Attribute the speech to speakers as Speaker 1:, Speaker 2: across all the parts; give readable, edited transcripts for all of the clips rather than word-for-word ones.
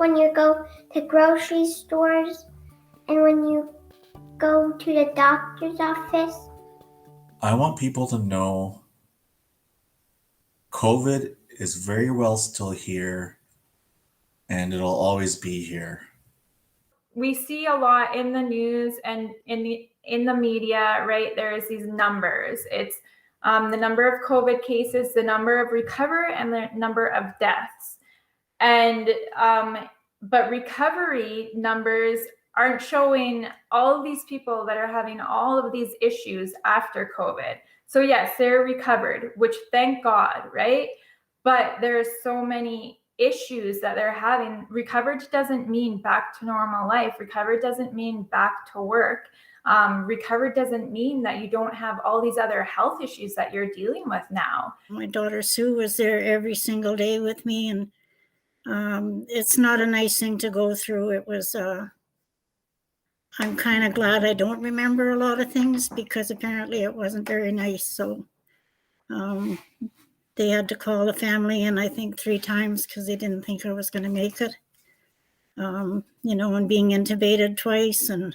Speaker 1: when you go to grocery stores and when you go to the doctor's office?
Speaker 2: I want people to know COVID is very well still here and it'll always be here.
Speaker 3: We see a lot in the news and in the media, right? There's these numbers. It's the number of COVID cases, the number of recovery, and the number of deaths. And but recovery numbers aren't showing all of these people that are having all of these issues after COVID. So yes, they're recovered, which thank God, right? But there's so many issues that they're having. Recovered doesn't mean back to normal life. Recovered doesn't mean back to work. Recovered doesn't mean that you don't have all these other health issues that you're dealing with now.
Speaker 4: My daughter Sue was there every single day with me, and it's not a nice thing to go through. It was, I'm kind of glad I don't remember a lot of things because apparently it wasn't very nice. So they had to call the family in, I think 3 times because they didn't think I was going to make it. And being intubated twice and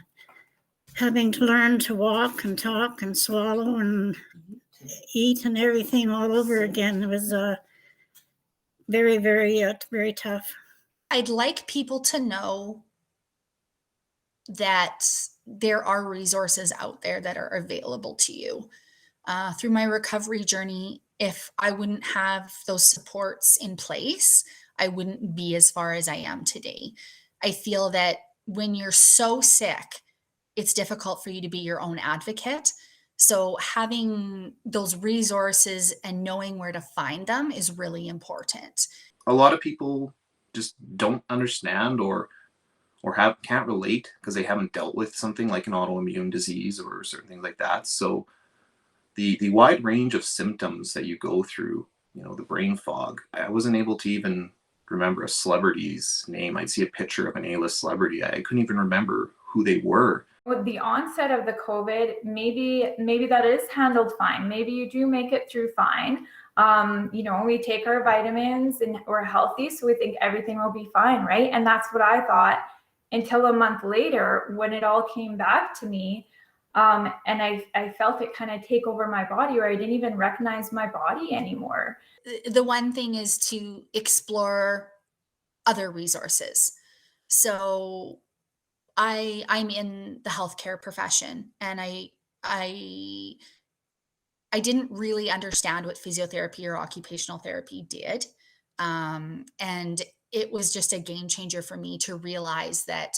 Speaker 4: having to learn to walk and talk and swallow and eat and everything all over again. It was very, very, very tough.
Speaker 5: I'd like people to know that there are resources out there that are available to you. Through my recovery journey, if I wouldn't have those supports in place, I wouldn't be as far as I am today. I feel that when you're so sick, it's difficult for you to be your own advocate. So having those resources and knowing where to find them is really important.
Speaker 6: A lot of people just don't understand or can't relate because they haven't dealt with something like an autoimmune disease or certain things like that. So the wide range of symptoms that you go through, the brain fog, I wasn't able to even remember a celebrity's name. I'd see a picture of an A-list celebrity. I couldn't even remember who they were.
Speaker 3: With the onset of the COVID, maybe that is handled fine. Maybe you do make it through fine. We take our vitamins and we're healthy, so we think everything will be fine, right? And that's what I thought until a month later when it all came back to me. And I felt it kind of take over my body, or I didn't even recognize my body anymore.
Speaker 5: The one thing is to explore other resources. So I'm in the healthcare profession, and I didn't really understand what physiotherapy or occupational therapy did. And it was just a game changer for me to realize that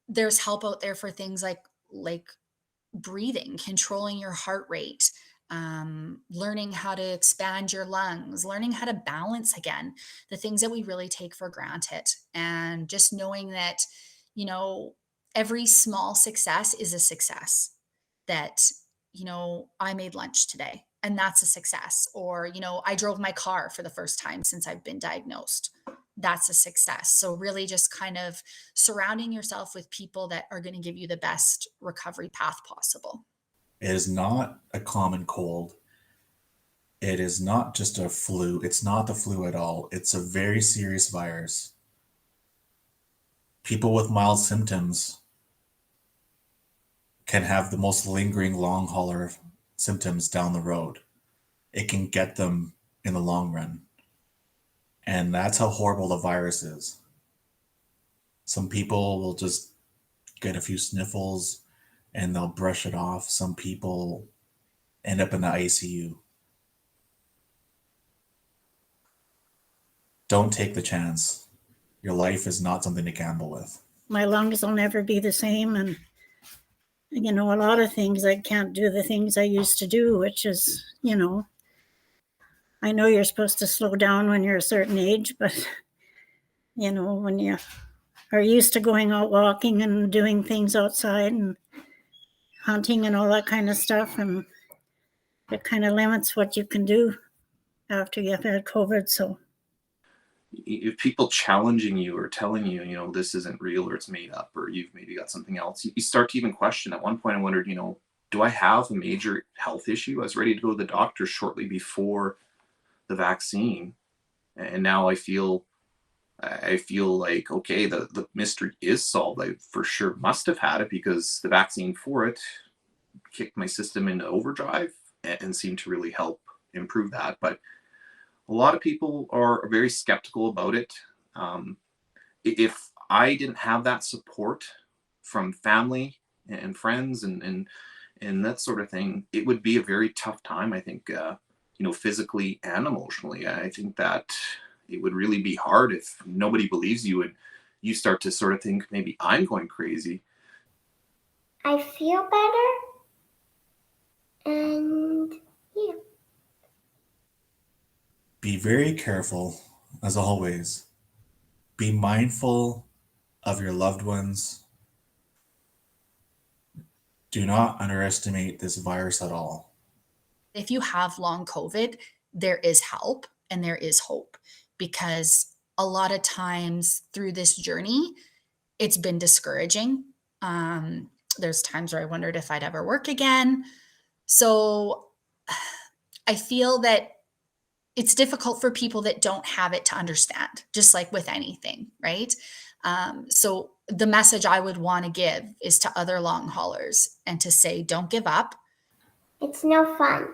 Speaker 5: there's help out there for things like breathing, controlling your heart rate, learning how to expand your lungs, learning how to balance again, the things that we really take for granted. And just knowing that, every small success is a success. That, I made lunch today and that's a success. Or, I drove my car for the first time since I've been diagnosed. That's a success. So really just kind of surrounding yourself with people that are going to give you the best recovery path possible.
Speaker 2: It is not a common cold. It is not just a flu. It's not the flu at all. It's a very serious virus. People with mild symptoms can have the most lingering long hauler symptoms down the road. It can get them in the long run. And that's how horrible the virus is. Some people will just get a few sniffles and they'll brush it off. Some people end up in the ICU. Don't take the chance. Your life is not something to gamble with.
Speaker 4: My lungs will never be the same. And, a lot of things, I can't do the things I used to do, which is, I know you're supposed to slow down when you're a certain age, but, when you are used to going out walking and doing things outside and hunting and all that kind of stuff, and it kind of limits what you can do after you've had COVID. So
Speaker 6: if people challenging you or telling you, this isn't real or it's made up or you've maybe got something else, you start to even question. At one point I wondered, do I have a major health issue? I was ready to go to the doctor shortly before the vaccine. And now I feel I feel like, okay, the mystery is solved. I for sure must have had it because the vaccine for it kicked my system into overdrive and seemed to really help improve that. But a lot of people are very skeptical about it. If I didn't have that support from family and friends and that sort of thing, it would be a very tough time, I think, physically and emotionally. I think that it would really be hard if nobody believes you and you start to sort of think maybe I'm going crazy.
Speaker 1: I feel better. And yeah.
Speaker 2: Be very careful, as always. Be mindful of your loved ones. Do not underestimate this virus at all.
Speaker 5: If you have long COVID, there is help and there is hope, because a lot of times through this journey, it's been discouraging. There's times where I wondered if I'd ever work again. So I feel that it's difficult for people that don't have it to understand, just like with anything, right? So the message I would want to give is to other long haulers and to say, don't give up.
Speaker 1: It's no fun.